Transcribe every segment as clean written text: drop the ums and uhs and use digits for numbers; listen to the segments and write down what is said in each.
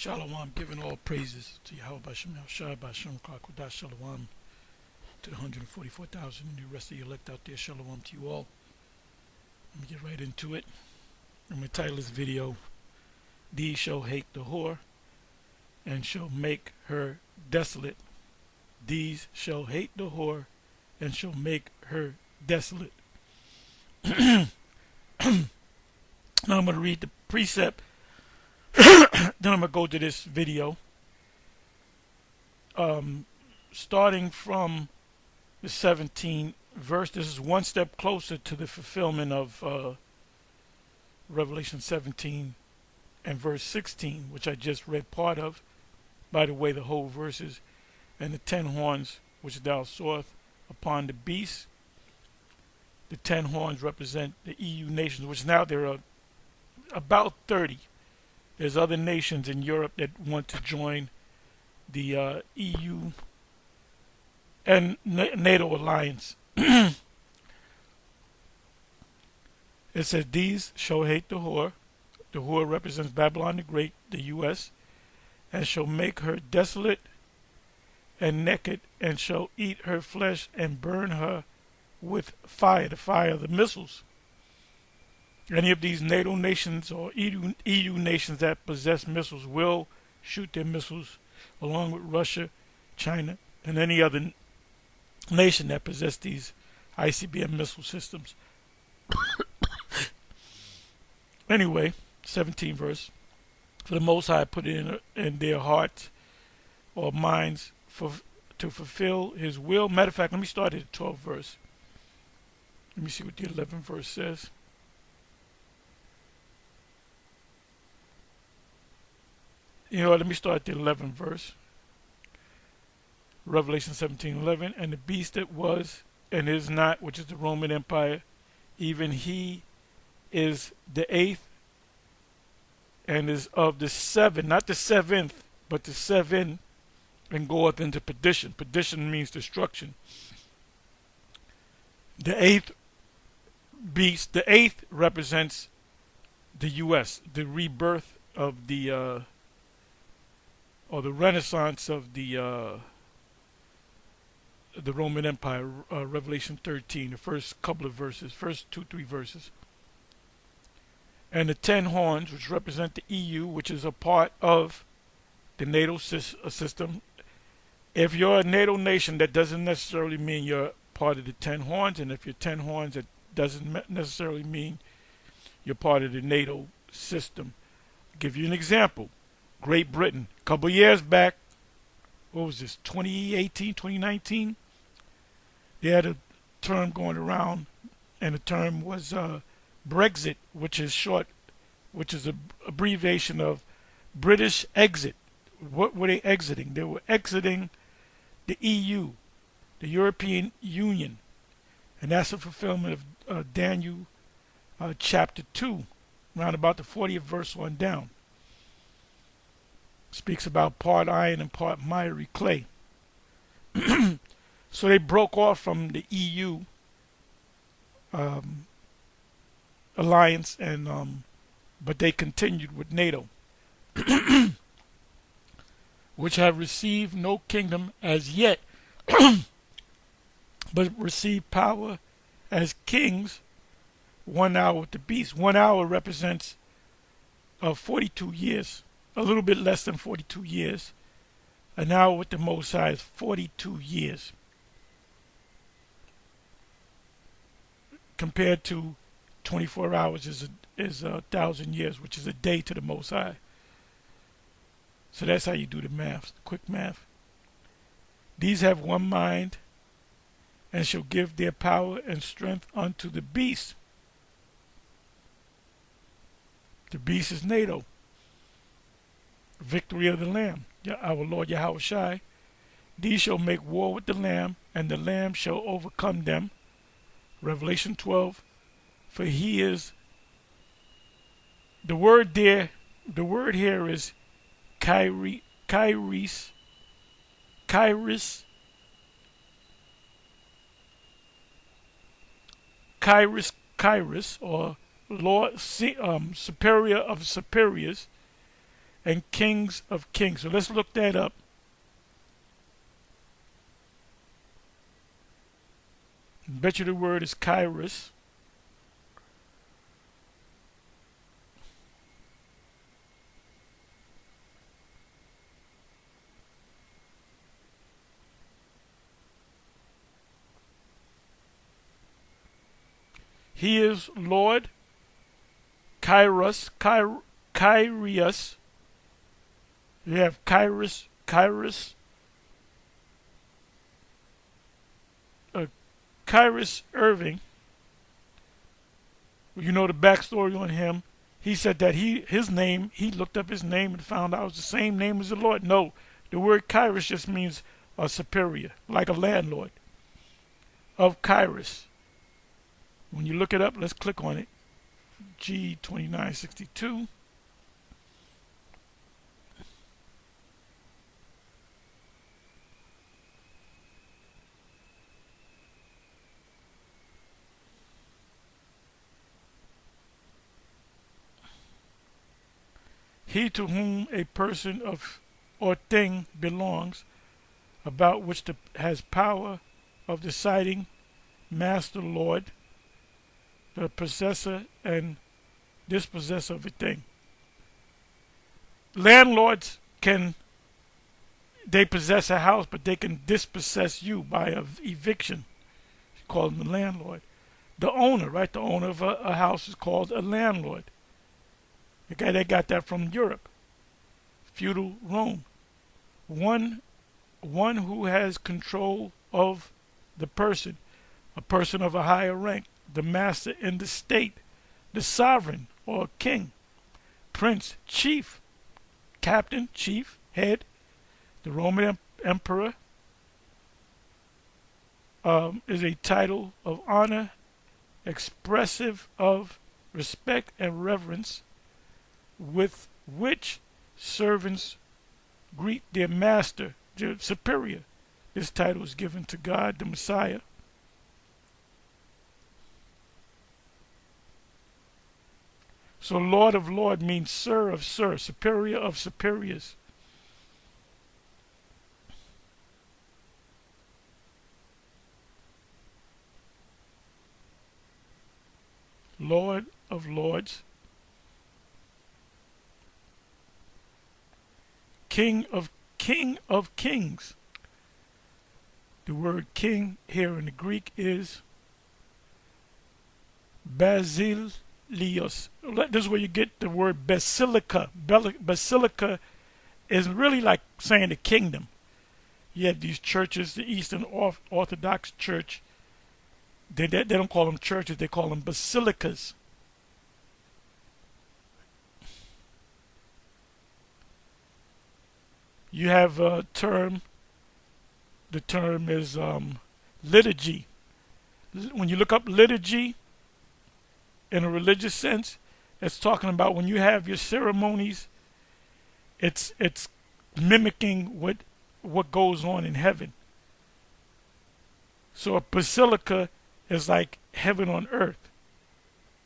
Shalom, giving all praises to Yahweh Bashem Shai Bashem Kakodash Shalom to the 144,000 and the rest of the elect out there. Shalom to you all. Let me get right into it. I'm going to title this video, These Shall Hate the Whore and Shall Make Her Desolate. These shall hate the whore and shall make her desolate. Now I'm going to read the precept. Then I'm going to go to this video. Starting from the 17th verse. This is one step closer to the fulfillment of Revelation 17 and verse 16, which I just read part of. By the way, the whole verses. And the 10 horns which thou sawest upon the beast. The 10 horns represent the EU nations, which now there are about 30. There's other nations in Europe that want to join the EU and NATO alliance. It says, these shall hate the whore. The whore represents Babylon the Great, the U.S., and shall make her desolate and naked, and shall eat her flesh and burn her with fire, the fire of the missiles. Any of these NATO nations or EU nations that possess missiles will shoot their missiles, along with Russia, China, and any other nation that possess these ICBM missile systems. Anyway, 17th verse. For the Most High put it in their hearts or minds to fulfill his will. Matter of fact, let me start at the 12th verse. Let me see what the 11th verse says. You know what, let me start at the 11th verse. Revelation 17:11. And the beast that was and is not, which is the Roman Empire, even he is the 8th and is of the 7, not the 7th, but the 7, and goeth into perdition. Perdition means destruction. The 8th beast, the 8th represents the U.S., the rebirth of the, or the renaissance of the Roman Empire. Revelation 13, the first couple of verses, first 2-3 verses. And the 10 horns, which represent the EU, which is a part of the NATO system. If you're a NATO nation, that doesn't necessarily mean you're part of the 10 horns. And if you're 10 horns, it doesn't necessarily mean you're part of the NATO system. I'll give you an example. Great Britain, a couple years back, what was this, 2018, 2019? They had a term going around, and the term was Brexit, which is an abbreviation of British exit. What were they exiting? They were exiting the EU, the European Union, and that's a fulfillment of Daniel chapter 2, around about the 40th verse on down. Speaks about part iron and part miry clay. So they broke off from the EU alliance, and but they continued with NATO, which have received no kingdom as yet, but received power as kings 1 hour with the beast. 1 hour represents 42 years, a little bit less than 42 years. An hour with the Most High is 42 years. Compared to 24 hours is 1,000 years, which is a day to the Most High. So that's how you do the math, quick math. These have one mind, and shall give their power and strength unto the beast. The beast is NATO. Victory of the Lamb, our Lord Yahweh Shai. These shall make war with the Lamb, and the Lamb shall overcome them. Revelation 12. For he is, the word here is Kairos, or Lord, superior of superiors, and kings of kings. So let's look that up. Bet you the word is Kairos. He is Lord Kairos, Kyrios. You have Kairos, Kyros Irving. You know the backstory on him. He said that he looked up his name and found out it was the same name as the Lord. No, the word Kairos just means a superior, like a landlord of Kairos. When you look it up, let's click on it. G2962. He to whom a person of or thing belongs, about which has power of deciding, master, lord, the possessor and dispossessor of a thing. Landlords they possess a house, but they can dispossess you by eviction. You call them the landlord. The owner, right? The owner of a house is called a landlord. Okay, they got that from Europe, feudal Rome. One who has control of the person, a person of a higher rank, the master in the state, the sovereign or king, prince, chief, captain, chief, head, the Roman emperor is a title of honor expressive of respect and reverence with which servants greet their master, their superior. This title is given to God, the Messiah. So Lord of Lord means Sir of Sir, Superior of Superiors. Lord of Lords. King of Kings. The word king here in the Greek is Basilios. This is where you get the word basilica. Basilica is really like saying the kingdom. You have these churches, the Eastern Orthodox Church. They don't call them churches, they call them basilicas. You have a term, the term is liturgy. When you look up liturgy in a religious sense, it's talking about when you have your ceremonies, it's mimicking what goes on in heaven. So a basilica is like heaven on earth.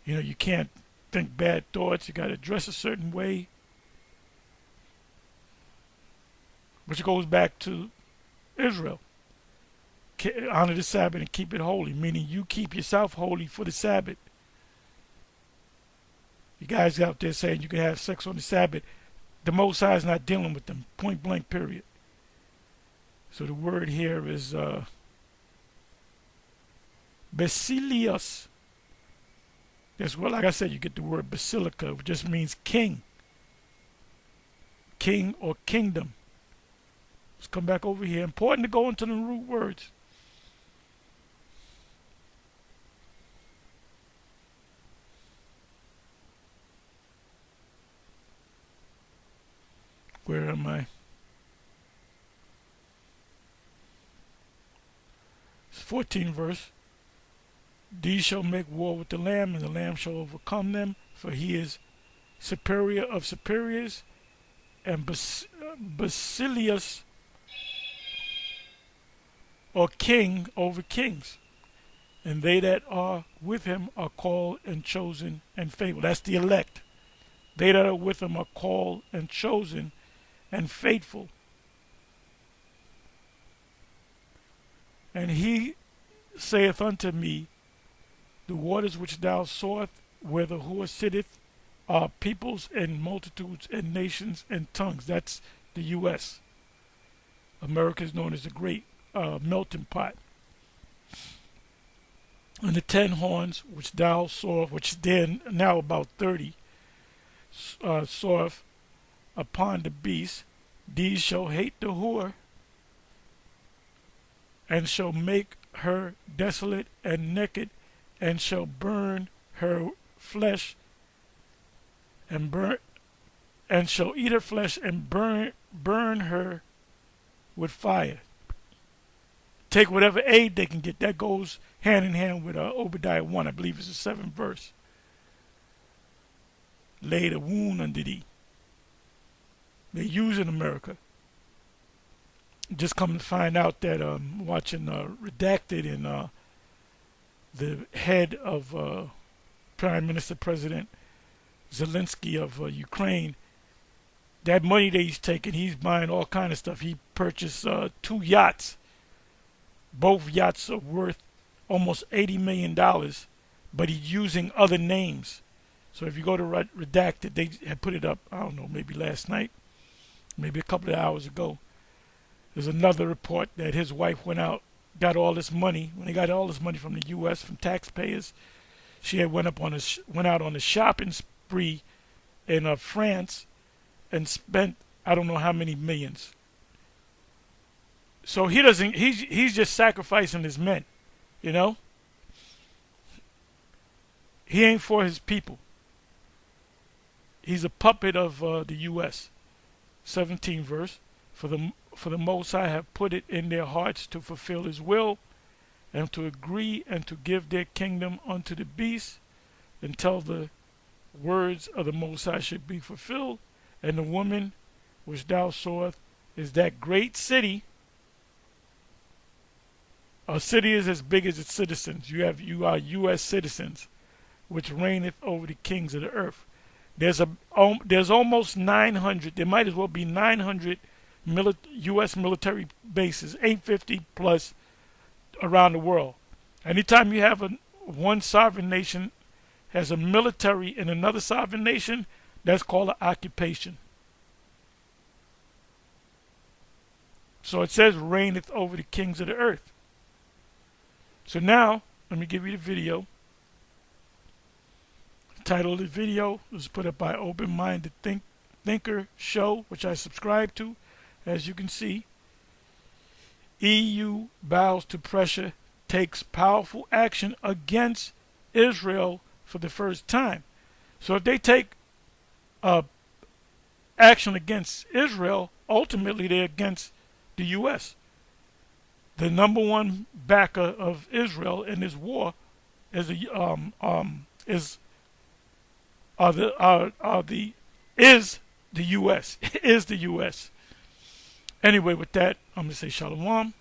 You know, you can't think bad thoughts, you got to dress a certain way. Which goes back to Israel. Honor the Sabbath and keep it holy, meaning you keep yourself holy for the Sabbath. You guys out there saying you can have sex on the Sabbath, the Most High is not dealing with them, point blank, period. So the word here is Basilios. That's what, like I said, you get the word basilica, which just means king. King or kingdom. Let's come back over here. Important to go into the root words. Where am I? It's 14th verse. These shall make war with the Lamb, and the Lamb shall overcome them, for he is superior of superiors, and Basilius, or king over kings. And they that are with him are called and chosen and favored. That's the elect. They that are with him are called and chosen and faithful. And he saith unto me, the waters which thou sawest, where the whore sitteth, are peoples and multitudes and nations and tongues. That's the U.S. America is known as the great melting pot. And the 10 horns which thou sawest, which then now about 30, sawest upon the beast, these shall hate the whore, and shall make her desolate and naked, and shall burn her flesh, and shall eat her flesh and burn her with fire. Take whatever aid they can get. That goes hand in hand with Obadiah 1, I believe it's the 7th verse. Laid a wound under thee. They use in America. Just come to find out that watching Redacted, and the head of Prime Minister President Zelensky of Ukraine, that money that he's taking, he's buying all kind of stuff. He purchased 2 yachts. Both yachts are worth almost $80 million, but he's using other names. So if you go to Redacted, they had put it up, I don't know, maybe last night, maybe a couple of hours ago. There's another report that his wife went out, got all this money. When they got all this money from the U.S., from taxpayers, she had went out on a shopping spree in France and spent I don't know how many millions. So he doesn't. He's just sacrificing his men, you know. He ain't for his people. He's a puppet of the U.S. 17th verse. For the Most High have put it in their hearts to fulfill His will, and to agree and to give their kingdom unto the beast, until the words of the Most High should be fulfilled. And the woman which thou sawest is that great city. A city is as big as its citizens. You are U.S. citizens, which reigneth over the kings of the earth. There's almost 900. There might as well be 900 U.S. military bases, 850 plus around the world. Anytime you have one sovereign nation has a military in another sovereign nation, that's called an occupation. So it says reigneth over the kings of the earth. So now, let me give you the video. The title of the video was put up by Open Minded Thinker Show, which I subscribe to. As you can see, EU bows to pressure, takes powerful action against Israel for the first time. So if they take action against Israel, ultimately they're against the U.S. The number one backer of Israel in this war is the U.S. is the U.S. Anyway, with that, I'm gonna say shalom.